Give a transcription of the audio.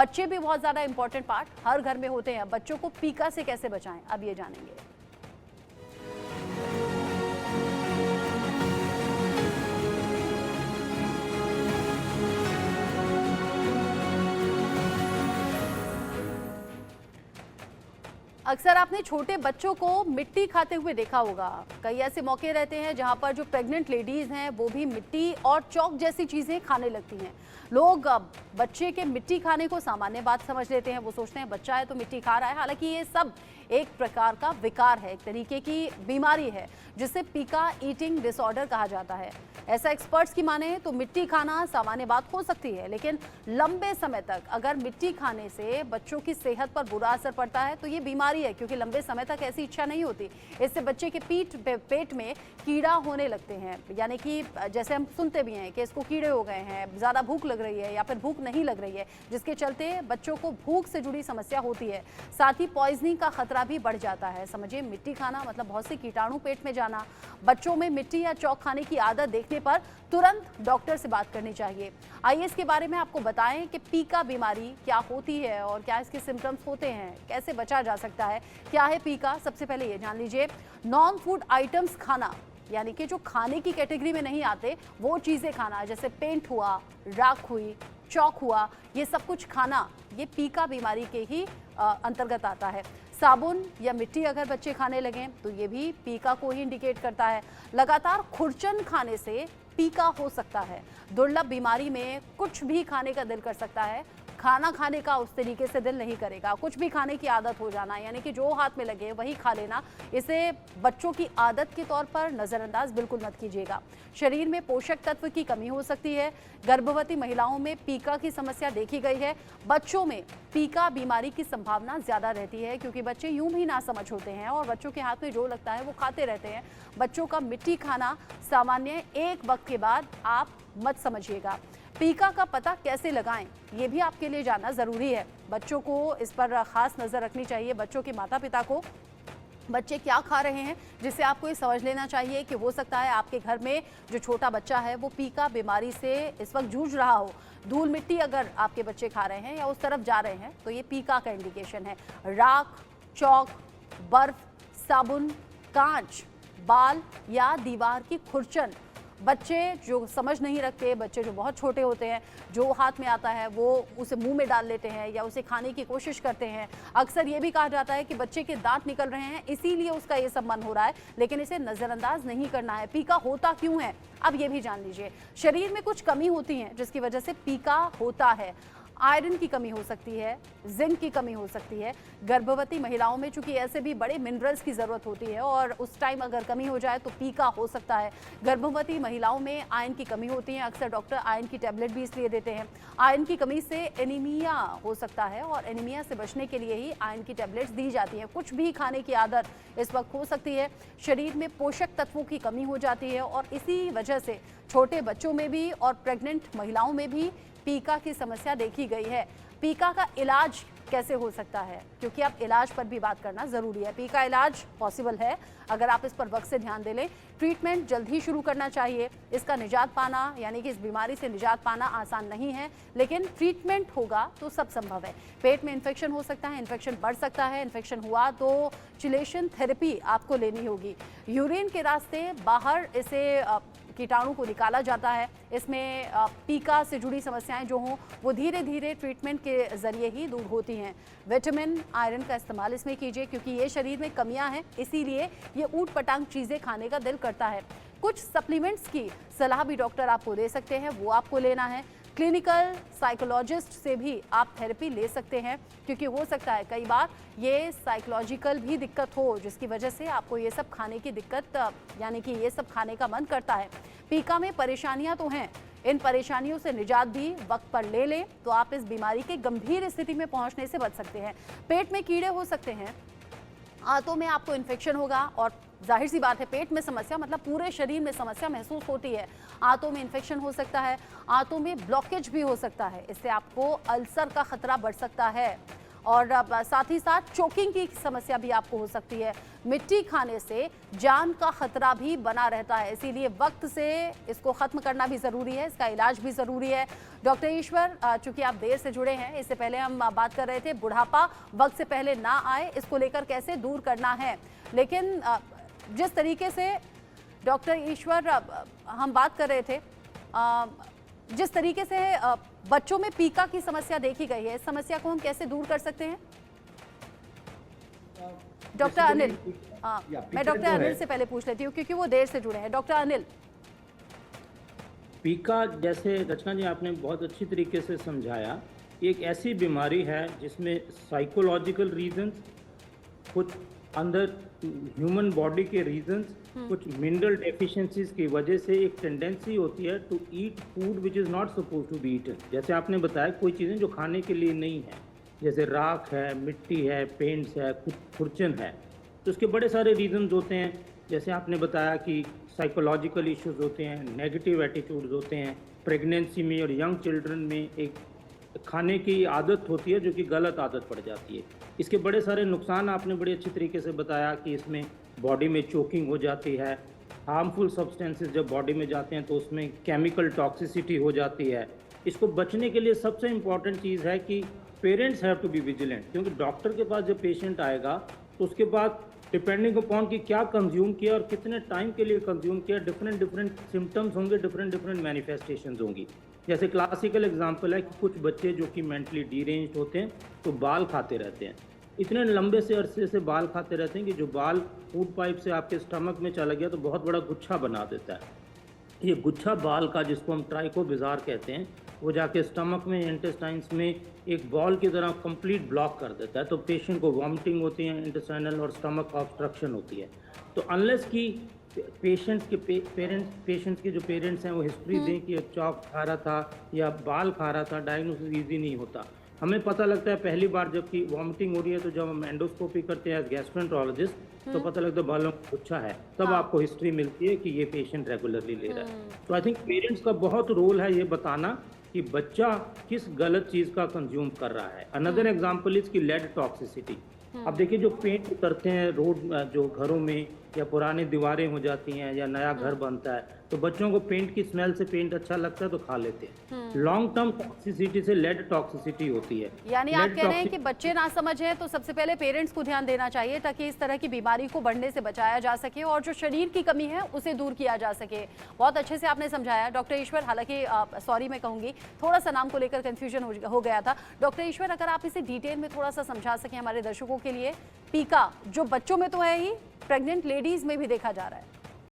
बच्चे भी बहुत ज्यादा इंपॉर्टेंट पार्ट हर घर में होते हैं। बच्चों को पीका से कैसे बचाएं, अब ये जानेंगे। अक्सर आपने छोटे बच्चों को मिट्टी खाते हुए देखा होगा। कई ऐसे मौके रहते हैं जहां पर जो प्रेग्नेंट लेडीज हैं वो भी मिट्टी और चौक जैसी चीजें खाने लगती हैं। लोग बच्चे के मिट्टी खाने को सामान्य बात समझ लेते हैं। वो सोचते हैं बच्चा है तो मिट्टी खा रहा है। हालांकि ये सब एक प्रकार का विकार है, एक तरीके की बीमारी है जिसे पीका ईटिंग डिसऑर्डर कहा जाता है। ऐसा एक्सपर्ट्स की माने तो मिट्टी खाना सामान्य बात हो सकती है, लेकिन लंबे समय तक अगर मिट्टी खाने से बच्चों की सेहत पर बुरा असर पड़ता है तो ये बीमारी है, क्योंकि लंबे समय तक ऐसी इच्छा नहीं होती। इससे बच्चे के पेट में कीड़ा होने लगते हैं, यानी कि जैसे हम सुनते भी हैं कि इसको कीड़े हो गए हैं, ज़्यादा भूख लग रही है या फिर भूख नहीं लग रही है, जिसके चलते बच्चों को भूख से जुड़ी समस्या होती है। साथ ही पॉइजनिंग का खतरा भी बढ़ जाता है। समझिए, मिट्टी खाना मतलब बहुत से कीटाणु पेट में जाना। बच्चों में मिट्टी या चौक खाने की आदत देखने पर तुरंत डॉक्टर से बात करनी चाहिए। आइए इसके बारे में आपको बताएं कि पीका बीमारी क्या होती है और क्या इसके सिम्टम्स होते हैं, कैसे बचा जा सकता है, क्या है पीका। सबसे पहले ये जान लीजिए, नॉन फूड आइटम्स खाना, यानी कि जो खाने की कैटेगरी में नहीं आते वो चीज़ें खाना, जैसे पेंट हुआ, राख हुई, चौक हुआ, ये सब कुछ खाना, ये पीका बीमारी के ही अंतर्गत आता है। साबुन या मिट्टी अगर बच्चे खाने लगें तो ये भी पीका को ही इंडिकेट करता है। लगातार खुरचन खाने से पीका हो सकता है। दुर्लभ बीमारी में कुछ भी खाने का दिल कर सकता है, खाना खाने का उस तरीके से दिल नहीं करेगा। कुछ भी खाने की आदत हो जाना, यानी कि जो हाथ में लगे वही खा लेना, इसे बच्चों की आदत के तौर पर नज़रअंदाज बिल्कुल मत कीजिएगा। शरीर में पोषक तत्व की कमी हो सकती है। गर्भवती महिलाओं में पीका की समस्या देखी गई है। बच्चों में पीका बीमारी की संभावना ज़्यादा रहती है, क्योंकि बच्चे यूं भी नासमझ होते हैं और बच्चों के हाथ में जो लगता है वो खाते रहते हैं। बच्चों का मिट्टी खाना सामान्य, एक वक्त के बाद आप मत समझिएगा। पीका का पता कैसे लगाएं, ये भी आपके लिए जानना ज़रूरी है। बच्चों को इस पर खास नज़र रखनी चाहिए। बच्चों के माता पिता को बच्चे क्या खा रहे हैं, जिससे आपको ये समझ लेना चाहिए कि हो सकता है आपके घर में जो छोटा बच्चा है वो पीका बीमारी से इस वक्त जूझ रहा हो। धूल मिट्टी अगर आपके बच्चे खा रहे हैं या उस तरफ जा रहे हैं तो ये पीका का इंडिकेशन है। राख, चौक, बर्फ, साबुन, कांच, बाल या दीवार की खुरचन, बच्चे जो समझ नहीं रखते, बच्चे जो बहुत छोटे होते हैं, जो हाथ में आता है वो उसे मुंह में डाल लेते हैं या उसे खाने की कोशिश करते हैं। अक्सर ये भी कहा जाता है कि बच्चे के दांत निकल रहे हैं इसीलिए उसका ये सब मन हो रहा है, लेकिन इसे नज़रअंदाज नहीं करना है। पीका होता क्यों है, अब ये भी जान लीजिए। शरीर में कुछ कमी होती है जिसकी वजह से पीका होता है। आयरन की कमी हो सकती है, जिंक की कमी हो सकती है। गर्भवती महिलाओं में चूंकि ऐसे भी बड़े मिनरल्स की ज़रूरत होती है और उस टाइम अगर कमी हो जाए तो पीका हो सकता है। गर्भवती महिलाओं में आयरन की कमी होती है। अक्सर डॉक्टर आयरन की टैबलेट भी इसलिए देते हैं। आयरन की कमी से एनीमिया हो सकता है और एनीमिया से बचने के लिए ही आयरन की टैबलेट्स दी जाती हैं। कुछ भी खाने की आदत इस वक्त हो सकती है। शरीर में पोषक तत्वों की कमी हो जाती है और इसी वजह से छोटे बच्चों में भी और प्रेग्नेंट महिलाओं में भी पीका की समस्या देखी गई है। पीका का इलाज कैसे हो सकता है, क्योंकि आप इलाज पर भी बात करना ज़रूरी है। पीका इलाज पॉसिबल है अगर आप इस पर वक्त से ध्यान दे लें। ट्रीटमेंट जल्द ही शुरू करना चाहिए। इसका निजात पाना, यानी कि इस बीमारी से निजात पाना आसान नहीं है, लेकिन ट्रीटमेंट होगा तो सब संभव है। पेट में इन्फेक्शन हो सकता है, इन्फेक्शन बढ़ सकता है। इन्फेक्शन हुआ तो चिलेशन थेरेपी आपको लेनी होगी। यूरिन के रास्ते बाहर इसे कीटाणु को निकाला जाता है। इसमें पीका से जुड़ी समस्याएं जो हों वो धीरे धीरे ट्रीटमेंट के जरिए ही दूर होती हैं। विटामिन, आयरन का इस्तेमाल इसमें कीजिए, क्योंकि ये शरीर में कमियां हैं, इसीलिए ये ऊट पटांग चीज़ें खाने का दिल करता है। कुछ सप्लीमेंट्स की सलाह भी डॉक्टर आपको दे सकते हैं, वो आपको लेना है। क्लिनिकल साइकोलॉजिस्ट से भी आप थेरेपी ले सकते हैं, क्योंकि हो सकता है कई बार ये साइकोलॉजिकल भी दिक्कत हो जिसकी वजह से आपको ये सब खाने की दिक्कत, यानी कि ये सब खाने का मन करता है। पीका में परेशानियां तो हैं, इन परेशानियों से निजात भी वक्त पर ले लें तो आप इस बीमारी के गंभीर स्थिति में पहुंचने से बच सकते हैं। पेट में कीड़े हो सकते हैं, आंतों में आपको इन्फेक्शन होगा और जाहिर सी बात है पेट में समस्या मतलब पूरे शरीर में समस्या महसूस होती है। आंतों में इन्फेक्शन हो सकता है, आंतों में ब्लॉकेज भी हो सकता है, इससे आपको अल्सर का खतरा बढ़ सकता है। और साथ ही साथ चोकिंग की समस्या भी आपको हो सकती है। मिट्टी खाने से जान का खतरा भी बना रहता है, इसीलिए वक्त से इसको खत्म करना भी जरूरी है, इसका इलाज भी जरूरी है। डॉक्टर ईश्वर, चूंकि आप देर से जुड़े हैं, इससे पहले हम बात कर रहे थे बुढ़ापा वक्त से पहले ना आए, इसको लेकर कैसे दूर करना है। लेकिन जिस तरीके से डॉक्टर ईश्वर हम बात कर रहे थे, जिस तरीके से बच्चों में पीका की समस्या देखी गई है, इस समस्या को हम कैसे दूर कर सकते हैं? डॉक्टर अनिल, मैं डॉक्टर अनिल से पहले पूछ लेती हूँ क्योंकि वो देर से जुड़े हैं। डॉक्टर अनिल, पीका, जैसे रचना जी आपने बहुत अच्छी तरीके से समझाया, एक ऐसी बीमारी है जिसमें साइकोलॉजिकल रीजंस, कुछ अंदर ह्यूमन बॉडी के रीजंस, कुछ मिनरल डेफिशिएंसीज की वजह से एक टेंडेंसी होती है to eat food which is not suppose to be eaten. जैसे आपने बताया कोई चीज़ें जो खाने के लिए नहीं है, जैसे राख है, मिट्टी है, पेंट्स है, खुरचन है, तो उसके बड़े सारे रीजंस होते हैं। जैसे आपने बताया कि साइकोलॉजिकल इश्यूज होते हैं, नेगेटिव एटीट्यूड्स होते हैं, प्रेगनेंसी में और यंग चिल्ड्रन में एक खाने की आदत होती है जो कि गलत आदत पड़ जाती है। इसके बड़े सारे नुकसान आपने बड़े अच्छी तरीके से बताया कि इसमें बॉडी में चोकिंग हो जाती है, हार्मफुल सब्सटेंसेस जब बॉडी में जाते हैं तो उसमें केमिकल टॉक्सिसिटी हो जाती है। इसको बचने के लिए सबसे इम्पॉर्टेंट चीज़ है कि parents have to be vigilant, क्योंकि डॉक्टर के पास जब पेशेंट आएगा तो उसके बाद डिपेंडिंग अपॉन कि क्या कंज्यूम किया और कितने टाइम के लिए कंज्यूम किया, डिफरेंट सिम्टम्स होंगे, डिफरेंट मैनिफेस्टेशंस होंगी। जैसे क्लासिकल एग्जांपल है कि कुछ बच्चे जो कि मेंटली डीरेंज्ड होते हैं तो बाल खाते रहते हैं, इतने लंबे से अरसे से बाल खाते रहते हैं कि जो बाल फूड पाइप से आपके स्टमक में चला गया तो बहुत बड़ा गुच्छा बना देता है। ये गुच्छा बाल का, जिसको हम ट्राइकोबिजार कहते हैं, वो जाके स्टमक में, इंटेस्टाइन्स में एक बॉल की तरह कंप्लीट ब्लॉक कर देता है। तो पेशेंट को वॉमिटिंग होती है, इंटेस्टाइनल और स्टमक ऑब्स्ट्रक्शन होती है। तो अनलेस की पेशेंट्स के जो पेरेंट्स हैं वो हिस्ट्री दें कि चॉक खा रहा था या बाल खा रहा था, डायग्नोसिस ईजी नहीं होता। हमें पता लगता है पहली बार जबकि वॉमिटिंग हो रही है तो जब हम एंडोस्कोपी करते हैं गैस्ट्रोएंटरोलॉजिस्ट तो पता लगता है बालों का गुच्छा है, तब आपको हिस्ट्री मिलती है कि ये पेशेंट रेगुलरली ले रहा है। तो आई थिंक पेरेंट्स का बहुत रोल है ये बताना कि बच्चा किस गलत चीज़ का कंज्यूम कर रहा है। अनदर एग्जाम्पल इज की लेड टॉक्सिसिटी। अब देखिए जो पेंट करते हैं रोड, जो घरों में या पुरानी दीवारें हो जाती हैं या नया घर बनता है तो बच्चों को पेंट की स्मेल से पेंट अच्छा लगता है तो खा लेते हैं। लॉन्ग टर्म टॉक्सिसिटी से लेड टॉक्सिसिटी होती है। यानी आप कह रहे हैं कि बच्चे ना समझ है तो सबसे पहले पेरेंट्स को ध्यान देना चाहिए ताकि इस तरह की बीमारी को बढ़ने से बचाया जा सके और जो शरीर की कमी है उसे दूर किया जा सके। बहुत अच्छे से आपने समझाया डॉक्टर ईश्वर। हालांकि सॉरी मैं कहूँगी, थोड़ा सा नाम को लेकर कन्फ्यूजन हो गया था। डॉक्टर ईश्वर, अगर आप इसे डिटेल में थोड़ा सा समझा सकें हमारे दर्शकों के लिए। पीका जो बच्चों में तो है ही, प्रेग्नेंट लेडीज में भी देखा जा रहा है।